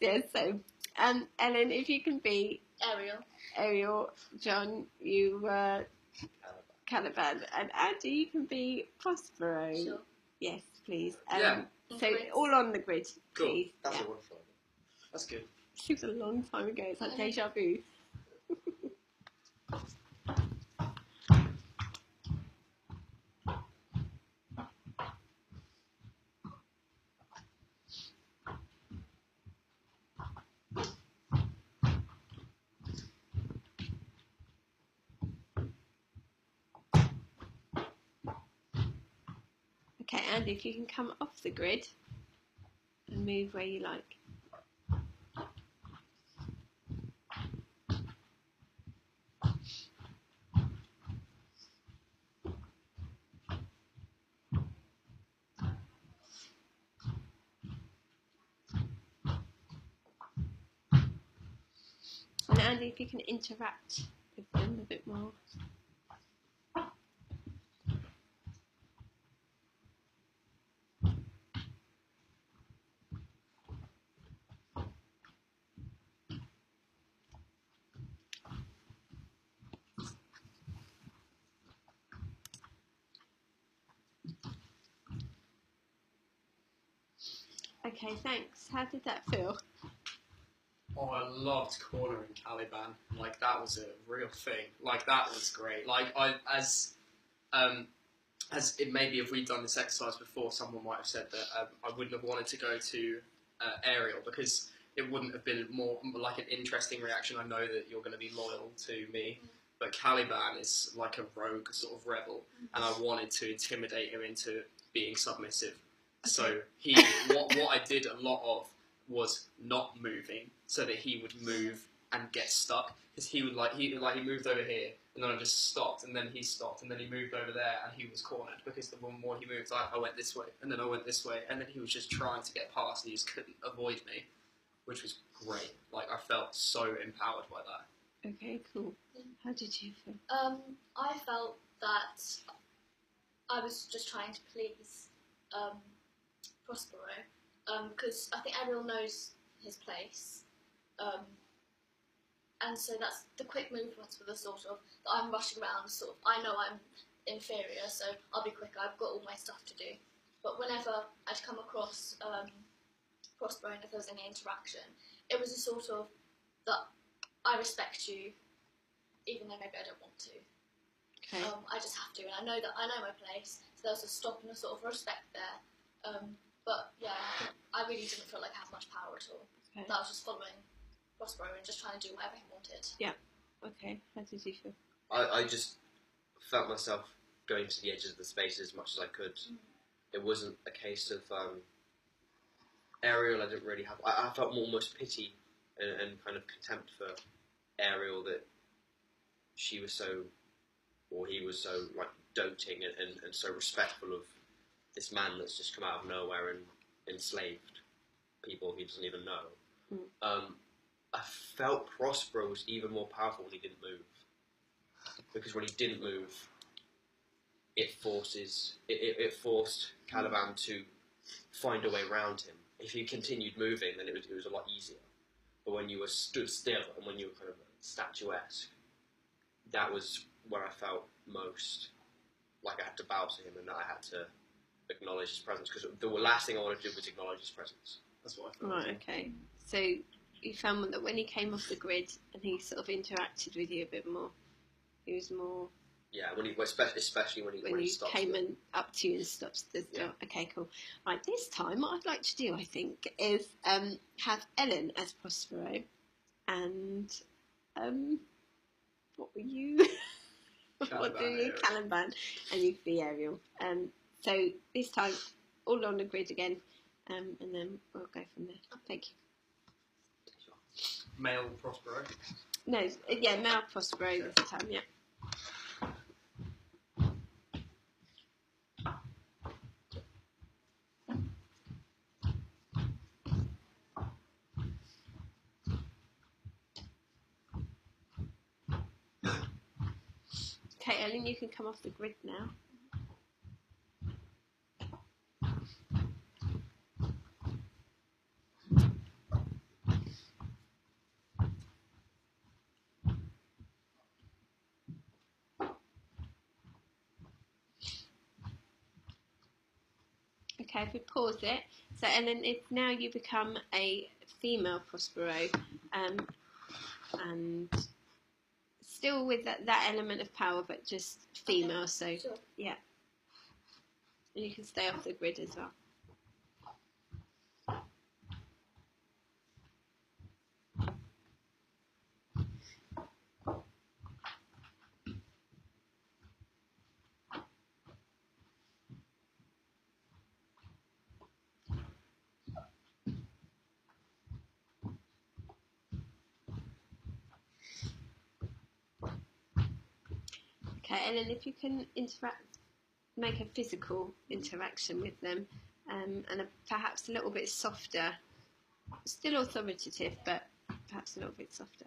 Yeah, so, Ellen, if you can be Ariel, John, you were Caliban, and Andy, you can be Prospero. Sure. Yes, please. Yeah. So all on the grid, Cool. please. That's a wonderful idea. That's good. Seems a long time ago. It's like deja vu. Okay, Andy, if you can come off the grid and move where you like. And Andy, if you can interact with them a bit more. Okay, thanks. How did that feel? Oh, I loved cornering Caliban. Like, that was a real thing. Like, that was great. Like, as it maybe if we'd done this exercise before, someone might have said that I wouldn't have wanted to go to Ariel because it wouldn't have been more like an interesting reaction. I know that you're going to be loyal to me, but Caliban is like a rogue sort of rebel, and I wanted to intimidate him into being submissive. Okay. So what I did a lot of was not moving, so that he would move and get stuck. Because he moved over here, and then I just stopped, and then he stopped, and then he moved over there, and he was cornered. Because the more he moved, I went this way, and then I went this way, and then he was just trying to get past, and he just couldn't avoid me, which was great. Like, I felt so empowered by that. Okay, cool. How did you feel? I felt that I was just trying to please Prospero, because I think everyone knows his place, and so that's the quick movements for the sort of that I'm rushing around. Sort of, I know I'm inferior, so I'll be quicker. I've got all my stuff to do. But whenever I'd come across Prospero, and if there was any interaction, it was a sort of that I respect you, even though maybe I don't want to. Okay. I just have to, and I know my place. So there was a stop and a sort of respect there. But yeah, I really didn't feel like I had much power at all. Okay. That I was just following Prospero and just trying to do whatever he wanted. Yeah. Okay. How did you feel? I just felt myself going to the edges of the space as much as I could. It wasn't a case of Ariel. I didn't really have. I felt almost pity and kind of contempt for Ariel, that she was so, or he was so like doting and so respectful of this man that's just come out of nowhere and enslaved people he doesn't even know. I felt Prospero was even more powerful when he didn't move, because when he didn't move, it forced Caliban to find a way around him. If he continued moving, then it was a lot easier. But when you were stood still and when you were kind of statuesque, that was where I felt most like I had to bow to him and that I had to acknowledge his presence, because the last thing I wanted to do was acknowledge his presence. That's what I felt. Right, okay. So you found that when he came off the grid and he sort of interacted with you a bit more, he was more... Yeah, especially when he stopped. Came and up to you and stopped the door. Okay, cool. Right, this time what I'd like to do, I think, is have Ellen as Prospero, and what were you? What do you, Caliban, and you could be Ariel. So this time, all on the grid again, and then we'll go from there. Thank you. Male Prospero? No, yeah, male Prospero this time, yeah. Okay, Ellen, you can come off the grid now. Okay, if we pause it. So, Ellen, if now you become a female Prospero, and still with that element of power, but just female. So, Sure. yeah. And you can stay off the grid as well. Okay, and then if you can make a physical interaction with them, and perhaps a little bit softer, still authoritative, but perhaps a little bit softer.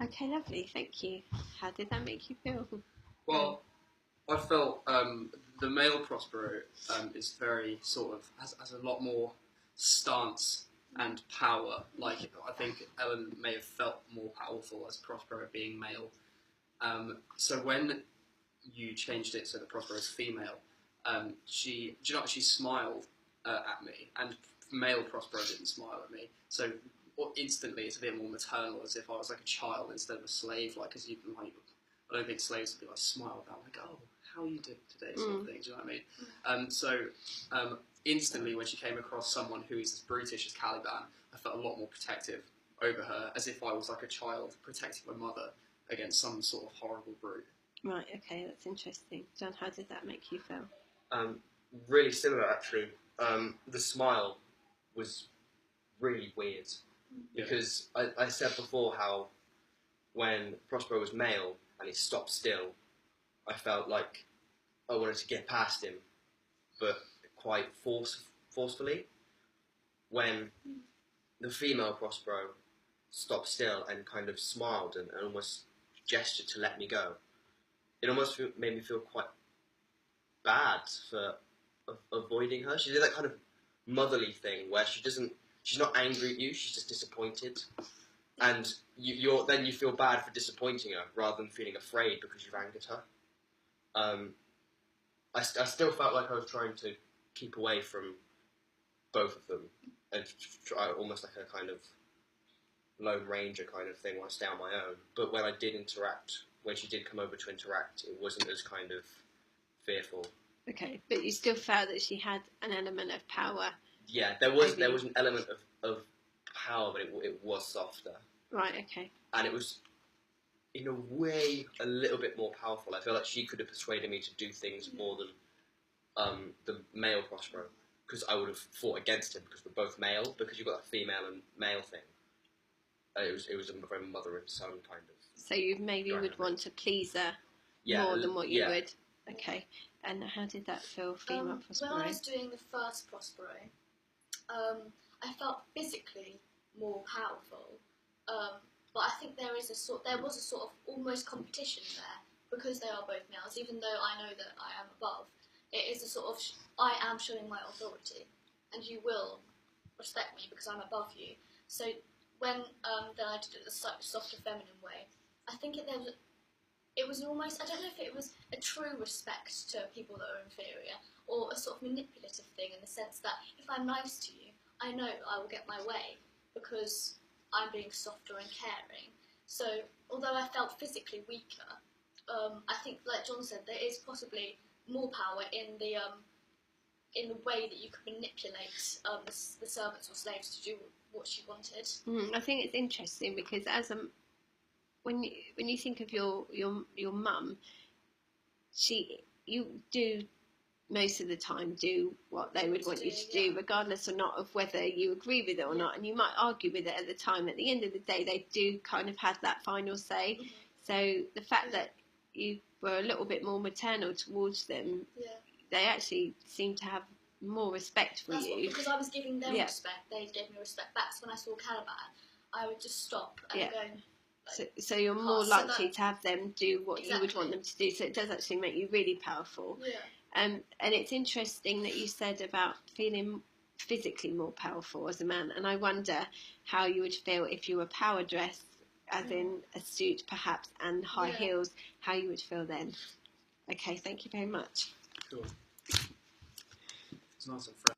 Okay, lovely, thank you. How did that make you feel? Well, I felt the male Prospero is very sort of has a lot more stance and power. Like, I think Ellen may have felt more powerful as Prospero being male. So when you changed it so that Prospero is female, she smiled at me, and male Prospero didn't smile at me. So instantly it's a bit more maternal, as if I was like a child instead of a slave. Like, because you can like, I don't think slaves would be like smile about like, oh, how are you doing today, sort of thing. Do you know what I mean? So instantly when she came across someone who is as brutish as Caliban, I felt a lot more protective over her, as if I was like a child protecting my mother against some sort of horrible brute. Right, okay, that's interesting. John, how did that make you feel? Really similar, actually. The smile was really weird, because I said before how when Prospero was male and he stopped still, I felt like I wanted to get past him, but quite forcefully. When the female Prospero stopped still and kind of smiled and almost gestured to let me go, it almost made me feel quite bad for avoiding her. She did that kind of motherly thing where she's not angry at you, she's just disappointed. And then you feel bad for disappointing her rather than feeling afraid because you've angered her. I still felt like I was trying to keep away from both of them and try almost like a kind of Lone Ranger kind of thing, want to stay on my own. But when I did interact, when she did come over to interact, it wasn't as kind of fearful. Okay, but you still felt that she had an element of power. Yeah, there was an element of power, but it was softer. Right, okay. And it was, in a way, a little bit more powerful. I feel like she could have persuaded me to do things more than the male Prospero, because I would have fought against him because we're both male, because you've got a female and male thing. It was a very mother and son kind of. So you maybe would want to please her more than what you would. Okay. And how did that feel, female Prospero? When I was doing the first Prospero, I felt physically more powerful. But I think there was a sort of almost competition there, because they are both males. Even though I know that I am above, it is a sort of I am showing my authority, and you will respect me because I'm above you. So when then I did it the softer feminine way, I think it was almost, I don't know if it was a true respect to people that are inferior, or a sort of manipulative thing, in the sense that if I'm nice to you, I know I will get my way because I'm being softer and caring. So although I felt physically weaker, I think, like John said, there is possibly more power in the way that you can manipulate the servants or slaves to do what she wanted. I think it's interesting because when you think of your mum, you do most of the time do what they would want you to do, regardless or not of whether you agree with it or not, and you might argue with it at the time. At the end of the day, they do kind of have that final say. So the fact that you were a little bit more maternal towards them, they actually seem to have more respect for you. Because I was giving them respect, they gave me respect back. So when I saw Caliban, I would just stop and go. So you're more likely to have them do what you would want them to do. So it does actually make you really powerful. And it's interesting that you said about feeling physically more powerful as a man, and I wonder how you would feel if you were power dressed, as in a suit perhaps and high heels, how you would feel then. Okay, thank you very much. Cool. It's nice and fresh.